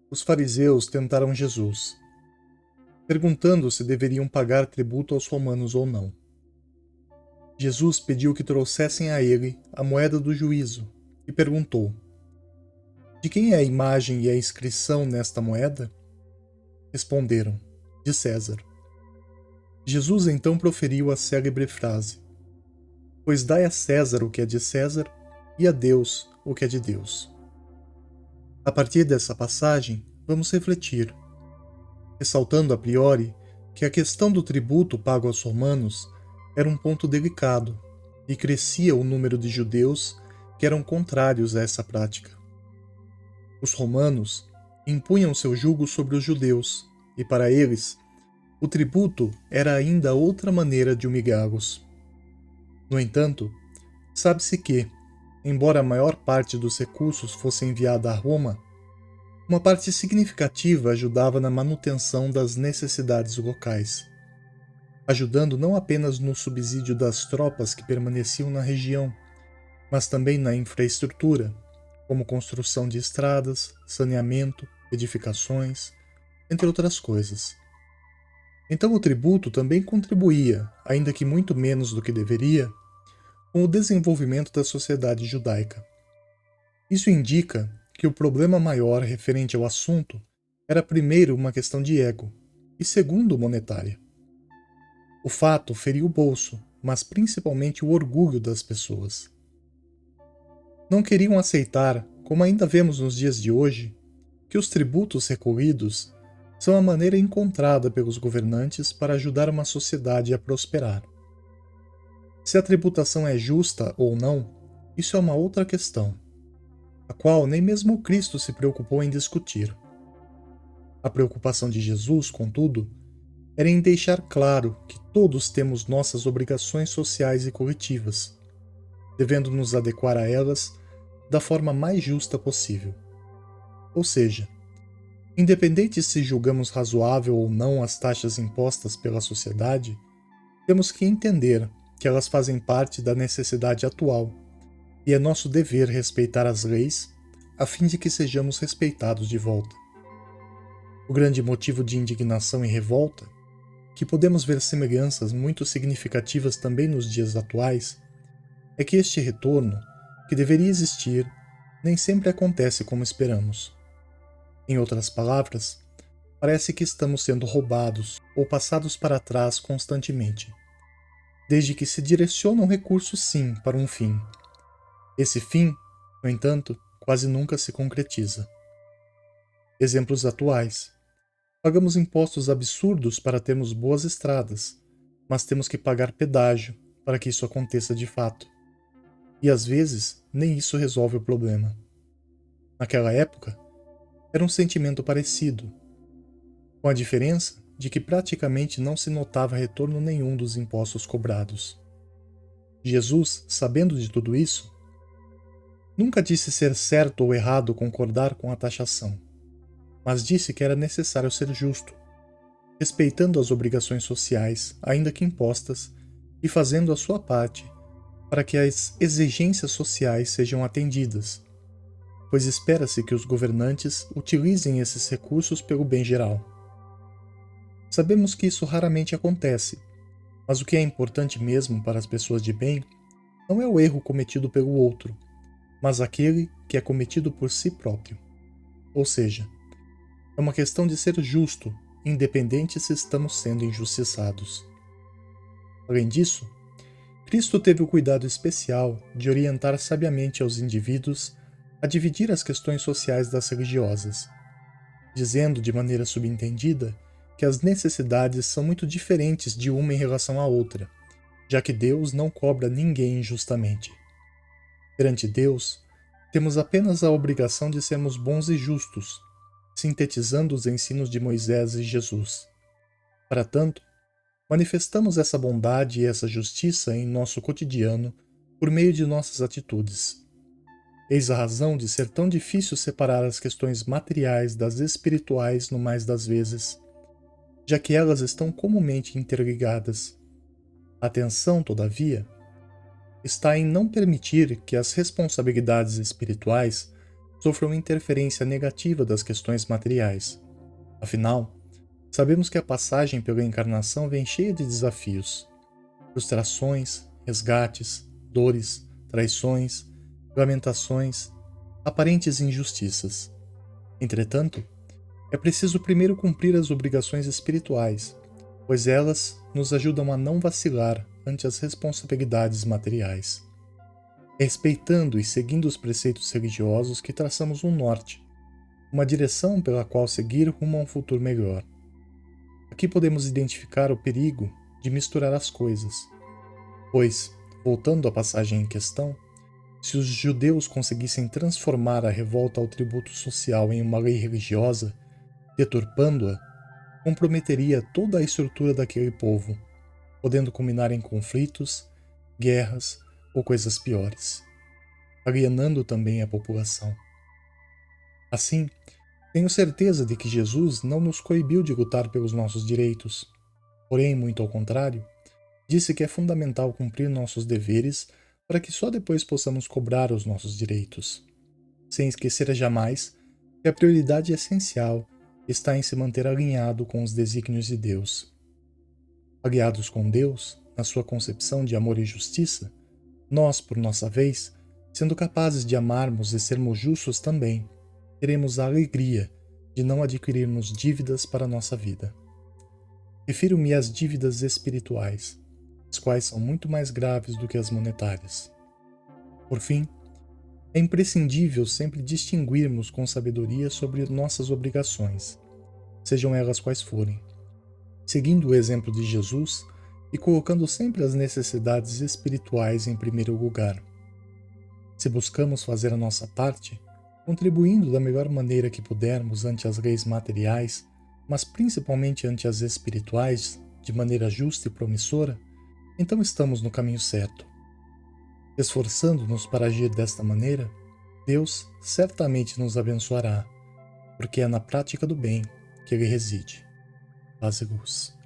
Os fariseus tentaram Jesus, perguntando se deveriam pagar tributo aos romanos ou não. Jesus pediu que trouxessem a ele a moeda do juízo e perguntou: De quem é a imagem e a inscrição nesta moeda? Responderam: De César. Jesus então proferiu a célebre frase: Pois dai a César o que é de César e a Deus o que é de Deus. A partir dessa passagem, vamos refletir, ressaltando a priori que a questão do tributo pago aos romanos era um ponto delicado e crescia o número de judeus que eram contrários a essa prática. Os romanos impunham seu jugo sobre os judeus e, para eles, o tributo era ainda outra maneira de humilhá-los. No entanto, sabe-se que, embora a maior parte dos recursos fosse enviada a Roma, uma parte significativa ajudava na manutenção das necessidades locais, ajudando não apenas no subsídio das tropas que permaneciam na região, mas também na infraestrutura, como construção de estradas, saneamento, edificações, entre outras coisas. Então o tributo também contribuía, ainda que muito menos do que deveria, com o desenvolvimento da sociedade judaica. Isso indica que o problema maior referente ao assunto era primeiro uma questão de ego e segundo monetária. O fato feriu o bolso, mas principalmente o orgulho das pessoas. Não queriam aceitar, como ainda vemos nos dias de hoje, que os tributos recolhidos são a maneira encontrada pelos governantes para ajudar uma sociedade a prosperar. Se a tributação é justa ou não, isso é uma outra questão, a qual nem mesmo Cristo se preocupou em discutir. A preocupação de Jesus, contudo, era em deixar claro que todos temos nossas obrigações sociais e coletivas, devendo nos adequar a elas da forma mais justa possível. Ou seja, independente se julgamos razoável ou não as taxas impostas pela sociedade, temos que entender que elas fazem parte da necessidade atual, e é nosso dever respeitar as leis a fim de que sejamos respeitados de volta. O grande motivo de indignação e revolta, que podemos ver semelhanças muito significativas também nos dias atuais, é que este retorno, que deveria existir, nem sempre acontece como esperamos. Em outras palavras, parece que estamos sendo roubados ou passados para trás constantemente, desde que se direciona um recurso sim para um fim. Esse fim, no entanto, quase nunca se concretiza. Exemplos atuais. Pagamos impostos absurdos para termos boas estradas, mas temos que pagar pedágio para que isso aconteça de fato. E às vezes, nem isso resolve o problema. Naquela época, era um sentimento parecido, com a diferença de que praticamente não se notava retorno nenhum dos impostos cobrados. Jesus, sabendo de tudo isso, nunca disse ser certo ou errado concordar com a taxação, mas disse que era necessário ser justo, respeitando as obrigações sociais, ainda que impostas, e fazendo a sua parte para que as exigências sociais sejam atendidas, pois espera-se que os governantes utilizem esses recursos pelo bem geral. Sabemos que isso raramente acontece, mas o que é importante mesmo para as pessoas de bem não é o erro cometido pelo outro, mas aquele que é cometido por si próprio. Ou seja, é uma questão de ser justo, independente se estamos sendo injustiçados. Além disso, Cristo teve o cuidado especial de orientar sabiamente aos indivíduos a dividir as questões sociais das religiosas, dizendo de maneira subentendida que as necessidades são muito diferentes de uma em relação à outra, já que Deus não cobra ninguém injustamente. Perante Deus, temos apenas a obrigação de sermos bons e justos, sintetizando os ensinos de Moisés e Jesus. Para tanto, manifestamos essa bondade e essa justiça em nosso cotidiano por meio de nossas atitudes. Eis a razão de ser tão difícil separar as questões materiais das espirituais no mais das vezes, já que elas estão comumente interligadas. A atenção, todavia, está em não permitir que as responsabilidades espirituais sofram interferência negativa das questões materiais. Afinal, sabemos que a passagem pela encarnação vem cheia de desafios, frustrações, resgates, dores, traições, lamentações, aparentes injustiças. Entretanto, é preciso primeiro cumprir as obrigações espirituais, pois elas nos ajudam a não vacilar ante as responsabilidades materiais. Respeitando e seguindo os preceitos religiosos que traçamos um norte, uma direção pela qual seguir rumo a um futuro melhor. Aqui podemos identificar o perigo de misturar as coisas, pois, voltando à passagem em questão, se os judeus conseguissem transformar a revolta ao tributo social em uma lei religiosa, deturpando-a, comprometeria toda a estrutura daquele povo, podendo culminar em conflitos, guerras ou coisas piores, alienando também a população. Assim, tenho certeza de que Jesus não nos coibiu de lutar pelos nossos direitos, porém, muito ao contrário, disse que é fundamental cumprir nossos deveres para que só depois possamos cobrar os nossos direitos, sem esquecer jamais que a prioridade essencial está em se manter alinhado com os desígnios de Deus. Aliados com Deus, na sua concepção de amor e justiça, nós, por nossa vez, sendo capazes de amarmos e sermos justos também, teremos a alegria de não adquirirmos dívidas para a nossa vida. Refiro-me às dívidas espirituais, as quais são muito mais graves do que as monetárias. Por fim, é imprescindível sempre distinguirmos com sabedoria sobre nossas obrigações, sejam elas quais forem, seguindo o exemplo de Jesus e colocando sempre as necessidades espirituais em primeiro lugar. Se buscamos fazer a nossa parte, contribuindo da melhor maneira que pudermos ante as leis materiais, mas principalmente ante as espirituais, de maneira justa e promissora, então estamos no caminho certo. Esforçando-nos para agir desta maneira, Deus certamente nos abençoará, porque é na prática do bem que Ele reside. Paz e luz.